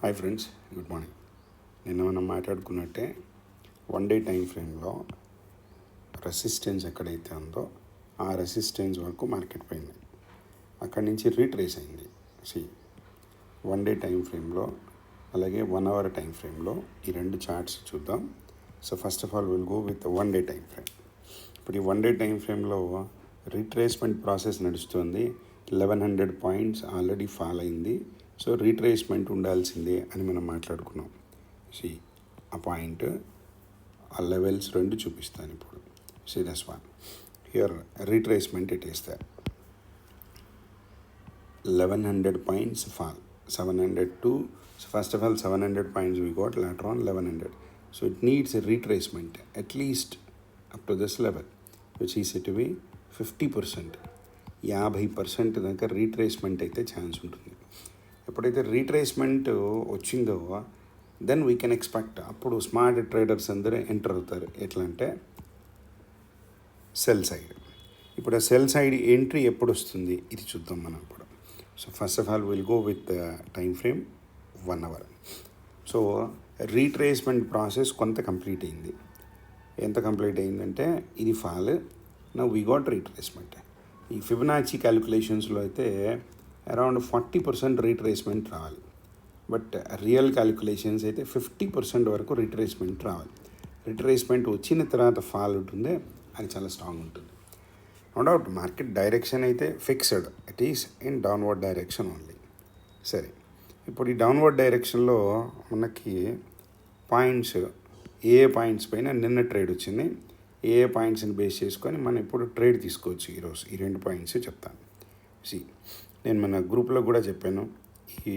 Hi friends, good morning. నిన్న మనం మాట్లాడుకున్నట్టే 1 day time ఫ్రేమ్లో రెసిస్టెన్స్ ఎక్కడైతే ఉందో ఆ రెసిస్టెన్స్ వరకు మార్కెట్ పోయింది. అక్కడి నుంచి రీట్రేస్ అయింది. 1 డే టైం ఫ్రేమ్లో అలాగే 1 అవర్ టైం ఫ్రేమ్లో ఈ రెండు చార్ట్స్ చూద్దాం. So first of all will go with 1 day time frame. ఇప్పుడు ఈ 1 డే టైం ఫ్రేమ్లో రీట్రేస్మెంట్ ప్రాసెస్ నడుస్తుంది. 1100 పాయింట్స్ ఆల్రెడీ ఫాల్ అయింది. సో రీట్రేస్మెంట్ ఉండాల్సిందే అని మనం మాట్లాడుకున్నాం. ఆ పాయింట్ ఆ లెవెల్స్ రెండు చూపిస్తాను ఇప్పుడు. This one here retracement it is that 1100 points fall, 700 to, so first of all 700 points we got, later on 1100. So it needs a retracement at least up to this level, which is to be 50%. 50% దాకా retracement అయితే chance ఉంటుంది. ఎప్పుడైతే retracement వచ్చిందో then we can expect, అప్పుడు smart traders అందరూ enter అవుతారు. ఎట్లా అంటే సెల్ సైడ్. ఇప్పుడు ఆ సెల్ సైడ్ ఎంట్రీ ఎప్పుడు వస్తుంది ఇది చూద్దాం మనం ఇప్పుడు. So first of all will go with time frame 1 hour. So retracement process కొంత కంప్లీట్ అయింది. ఎంత కంప్లీట్ అయిందంటే ఇది ఫాల్, నా వీ గాట్ రీట్రేస్మెంట్. ఈ ఫిబొనాచి క్యాలిక్యులేషన్స్లో అయితే అరౌండ్ 40% రీట్రేస్మెంట్ రావాలి, బట్ రియల్ క్యాలిక్యులేషన్స్ అయితే 50% వరకు రీట్రేస్మెంట్ రావాలి. రీట్రేస్మెంట్ వచ్చిన తర్వాత ఫాల్ ఉంటుంది, అది చాలా స్ట్రాంగ్ ఉంటుంది. నో డౌట్ మార్కెట్ డైరెక్షన్ అయితే fixed, it is in downward direction only. సరే, ఇప్పుడు ఈ డౌన్వర్డ్ డైరెక్షన్లో మనకి పాయింట్స్, ఏ పాయింట్స్ పైన నిన్న ట్రేడ్ వచ్చింది, ఏ పాయింట్స్ని బేస్ చేసుకొని మనం ఇప్పుడు ట్రేడ్ తీసుకోవచ్చు ఈరోజు. ఈ 2 పాయింట్స్ చెప్తాను. నేను మన గ్రూప్లో కూడా చెప్పాను, ఈ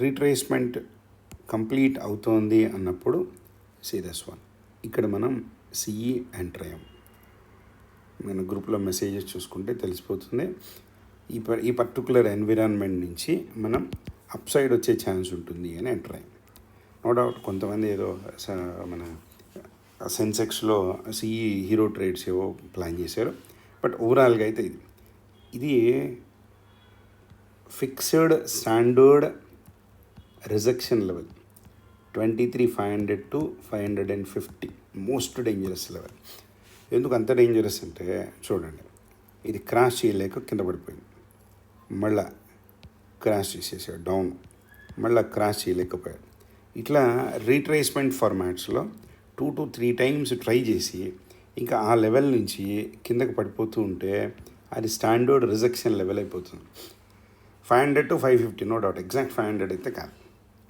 రీట్రేస్మెంట్ కంప్లీట్ అవుతోంది అన్నప్పుడు దస్ వన్ ఇక్కడ మనం సిఈ ఎంటర్ అయ్యాం. మన గ్రూప్లో మెసేజెస్ చూసుకుంటే తెలిసిపోతుంది. ఈ పర్టికులర్ ఎన్విరాన్మెంట్ నుంచి మనం అప్ సైడ్ వచ్చే ఛాన్స్ ఉంటుంది అని ఎంటర్ అయ్యాం. నో డౌట్ కొంతమంది ఏదో మన సెన్సెక్స్లో సిఈ హీరో ట్రేడ్స్ ఏవో ప్లాన్ చేశారు, బట్ ఓవరాల్గా అయితే ఇది fixed standard rejection level 23,500 to 550 most dangerous level. ఎందుకు అంత డేంజరస్ అంటే చూడండి, ఇది క్రాష్ చేయలేక కింద పడిపోయింది, మళ్ళా క్రాష్ చేసేసాడు డౌన్, మళ్ళీ క్రాష్ చేయలేకపోయాడు. ఇట్లా రీట్రేస్మెంట్ ఫార్మాట్స్లో 2 to 3 times ట్రై చేసి ఇంకా ఆ లెవెల్ నుంచి కిందకి పడిపోతూ ఉంటే అది స్టాండర్డ్ రిజెక్షన్ లెవెల్ అయిపోతుంది. 500 to 550 నో డౌట్, ఎగ్జాక్ట్ 500 అయితే కాదు.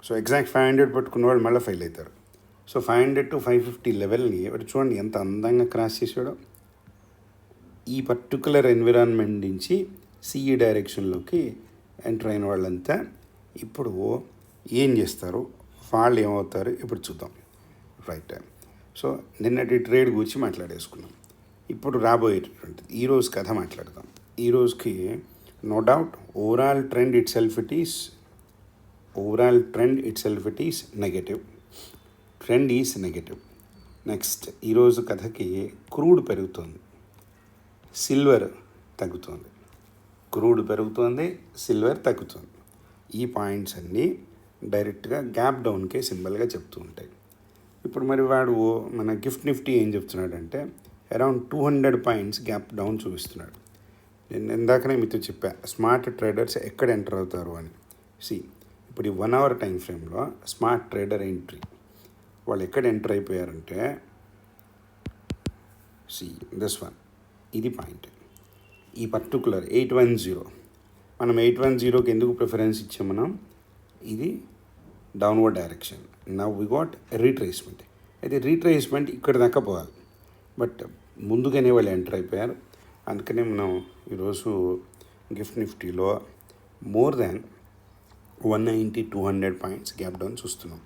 సో ఎగ్జాక్ట్ 500 పట్టుకున్న వాళ్ళు మళ్ళీ ఫెయిల్ అవుతారు. సో 500 to 550 లెవెల్ని చూడండి ఎంత అందంగా క్రాస్ చేసాడో. ఈ పర్టికులర్ ఎన్విరాన్మెంట్ నుంచి సిఈ డైరెక్షన్లోకి ఎంటర్ అయిన వాళ్ళంతా ఇప్పుడు ఏం చేస్తారు, వాళ్ళు ఏమవుతారు ఇప్పుడు చూద్దాం. రైట్. సో నిన్నటి ట్రేడ్ గురించి మాట్లాడేసుకున్నాం. ఇప్పుడు రాబోయేటటువంటిది ఈరోజు కథ మాట్లాడదాం. ఈరోజుకి నో డౌట్ ఓవరాల్ ట్రెండ్ ఇట్ సెల్ఫ్ it is negative. Trend is negative. Next ఈరోజు కథకి క్రూడ్ పెరుగుతుంది, సిల్వర్ తగ్గుతుంది. క్రూడ్ పెరుగుతుంది, సిల్వర్ తగ్గుతుంది. ఈ పాయింట్స్ అన్నీ డైరెక్ట్గా గ్యాప్ డౌన్కే సింబల్గా చెప్తూ ఉంటాయి. ఇప్పుడు మరి వాడు మన గిఫ్ట్ నిఫ్టీ ఏం చెప్తున్నాడంటే అరౌండ్ 200 పాయింట్స్ గ్యాప్ డౌన్ చూపిస్తున్నాడు. నేను ఇందాకనే మీతో చెప్పా స్మార్ట్ ట్రేడర్స్ ఎక్కడ ఎంటర్ అవుతారు అని. ఇప్పుడు ఈ 1 అవర్ టైం ఫ్రేమ్లో స్మార్ట్ ట్రేడర్ ఎంట్రీ వాళ్ళు ఎక్కడ ఎంటర్ అయిపోయారంటే దిస్ వన్, ఇది పాయింట్. ఈ పర్టికులర్ 810, మనం 810కి ఎందుకు ప్రిఫరెన్స్ ఇచ్చాం మనం, ఇది downward direction. Now we got retracement. అయితే రీట్రేస్మెంట్ ఇక్కడ దాకా పోవాలి, బట్ ముందుగానే వాళ్ళు ఎంటర్ అయిపోయారు. అందుకనే మనం ఈరోజు గిఫ్ట్ నిఫ్టీలో more than 190-200 points gap down చూస్తున్నాం.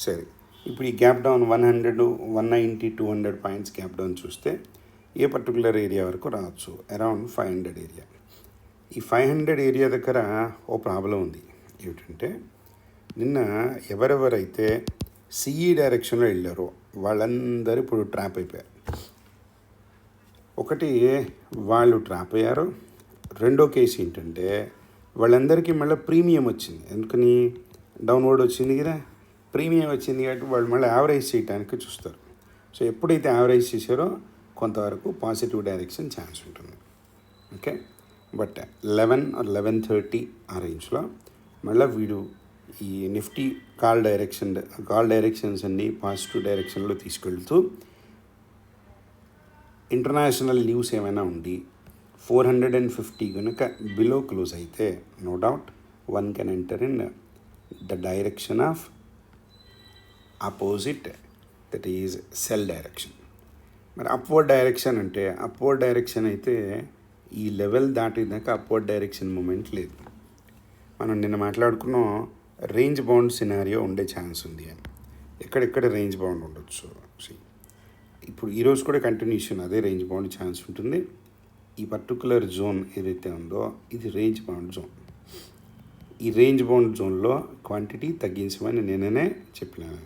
సరే, ఇప్పుడు ఈ gap down 190-200 points gap down చూస్తే ఏ పర్టికులర్ ఏరియా వరకు రావచ్చు, అరౌండ్ 500 ఏరియా. ఈ 500 ఏరియా దగ్గర ఓ ప్రాబ్లం ఉంది. ఏమిటంటే నిన్న ఎవరెవరైతే సిఈ డైరెక్షన్లో వెళ్ళారో వాళ్ళందరూ ఇప్పుడు ట్రాప్ అయిపోయారు. ఒకటి వాళ్ళు ట్రాప్ అయ్యారు. రెండో కేసు ఏంటంటే వాళ్ళందరికీ మళ్ళీ ప్రీమియం వచ్చింది. ఎందుకని? డౌన్వర్డ్ వచ్చింది కదా, ప్రీమియం వచ్చింది కాబట్టి వాళ్ళు మళ్ళీ యావరేజ్ చేయడానికి చూస్తారు. సో ఎప్పుడైతే యావరేజ్ చేశారో కొంతవరకు పాజిటివ్ డైరెక్షన్ ఛాన్స్ ఉంటుంది. ఓకే, బట్ 11 or 11:30 ఆ రేంజ్లో మళ్ళీ వీడు ఈ నిఫ్టీ కాల్ డైరెక్షన్స్ అన్ని పాజిటివ్ డైరెక్షన్లో తీసుకెళ్తూ ఇంటర్నేషనల్ న్యూస్ ఏమైనా ఉండి 450 కనుక బిలో క్లోజ్ అయితే no doubt one can enter in the direction of opposite, that is sell direction. మరి అప్వర్డ్ డైరెక్షన్ అంటే, అప్వర్డ్ డైరెక్షన్ అయితే ఈ లెవెల్ దాటినాక అప్వర్డ్ డైరెక్షన్ మూమెంట్ లేదు. మనం నిన్న మాట్లాడుకున్నాం రేంజ్ బౌండ్ సినారియో ఉండే ఛాన్స్ ఉంది అని. ఎక్కడెక్కడ రేంజ్ బౌండ్ ఉండొచ్చు. ఇప్పుడు ఈరోజు కూడా కంటిన్యూషన్ అదే రేంజ్ బౌండ్ ఛాన్స్ ఉంటుంది. ఈ పర్టికులర్ జోన్ ఏదైతే ఉందో ఇది రేంజ్ బౌండ్ జోన్. ఈ రేంజ్ బౌండ్ జోన్లో క్వాంటిటీ తగ్గించమని నేనే చెప్పినాను.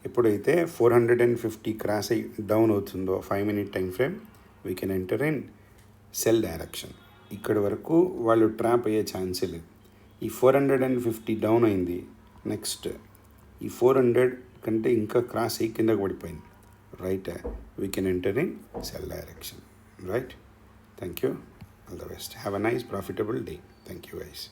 ఎప్పుడైతే 450 క్రాస్ అయ్యి డౌన్ అవుతుందో 5 minute time frame, we can enter in cell direction. ఇక్కడి వరకు వాళ్ళు ట్రాప్ అయ్యే ఛాన్సే లేదు. ఈ 450 డౌన్ అయింది, నెక్స్ట్ ఈ 400 కంటే ఇంకా క్రాస్ అయ్యి కిందకు పడిపోయింది, right? We can enter in cell direction, right? Thank you, all the best, have a nice profitable day. Thank you guys.